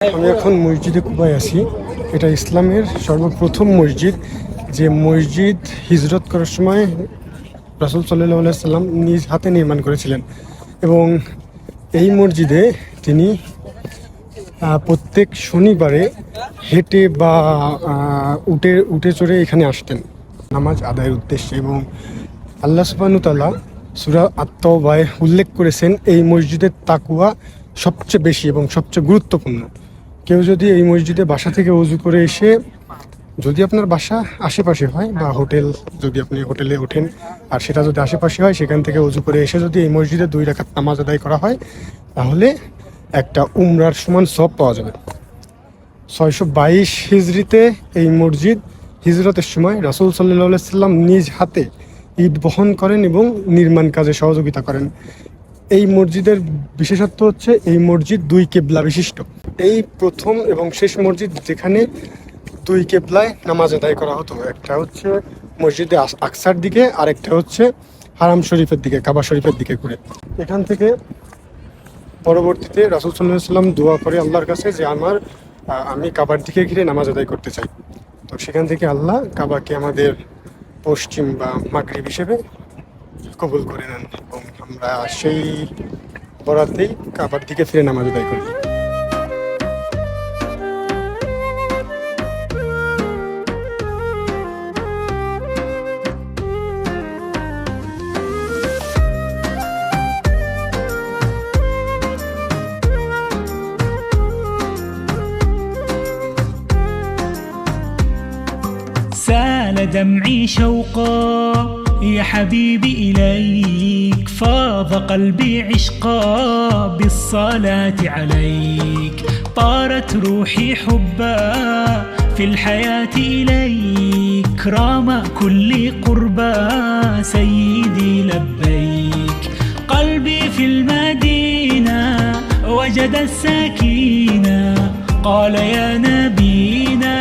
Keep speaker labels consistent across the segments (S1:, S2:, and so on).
S1: আমি এখন মসজিদে কুবায় আছি। এটা ইসলামের সর্বপ্রথম মসজিদ, যে মসজিদ হিজরত করার সময় রাসূল সাল্লাল্লাহু সাল্লাম নিজ হাতে নির্মাণ করেছিলেন। এবং এই মসজিদে তিনি প্রত্যেক শনিবারে হেঁটে বা উঠে চড়ে এখানে আসতেন নামাজ আদায়ের উদ্দেশ্যে। এবং আল্লাহ সুবহানাহু ওয়া তাআলা সূরা আত-তাওবায় উল্লেখ করেছেন এই মসজিদের তাকওয়া সবচেয়ে বেশি এবং সবচেয়ে গুরুত্বপূর্ণ। কেউ যদি এই মসজিদে বাসা থেকে ওযু করে এসে, যদি আপনার বাসা আশেপাশে হয় বা হোটেল, যদি আপনি হোটেলে ওঠেন আর সেটা যদি আশেপাশে হয়, সেখান থেকে ওযু করে এসে যদি এই মসজিদে 2 রাকাত নামাজ আদায় করা হয়, তাহলে একটা উমরার সমান সওয়াব পাওয়া যাবে। 622 হিজরিতে এই মসজিদ হিজরতের সময় রাসূল সাল্লাল্লাহু আলাইহি সাল্লাম নিজ হাতে ইট বহন করেন এবং নির্মাণ কাজে সহযোগিতা করেন। এই মসজিদের বিশেষত্ব হচ্ছে এই মসজিদ 2 কিবলা বিশিষ্ট। এই প্রথম এবং শেষ মসজিদ যেখানে 2 কিবলায় নামাজ আদায় করা হতো। একটা হচ্ছে মসজিদে আকসার দিকে, আর একটা হচ্ছে হারাম শরীফের দিকে, কাবা শরীফের দিকে ঘুরে। এখান থেকে পরবর্তীতে রাসূল সাল্লাল্লাহু আলাইহি ওয়াসাল্লাম দোয়া করে আল্লাহর কাছে যে আমি কাবার দিকে ঘিরে নামাজ আদায় করতে চাই। তো সেখান থেকে আল্লাহ কাবাকে আমাদের পশ্চিম বা মাগরিব হিসেবে কবুল করে নেন এবং আমরা সেই বরাতেই কাবার দিকে ফিরে নামাজ আদায় করি।
S2: سال دمعي شوقا يا حبيبي إليك، فاض قلبي عشقا بالصلاة عليك، طارت روحي حبا في الحياة إليك، رام كل قربا سيدي لبيك، قلبي في المدينة وجد السكينة، قال يا نبينا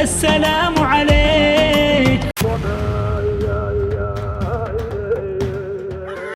S2: السلام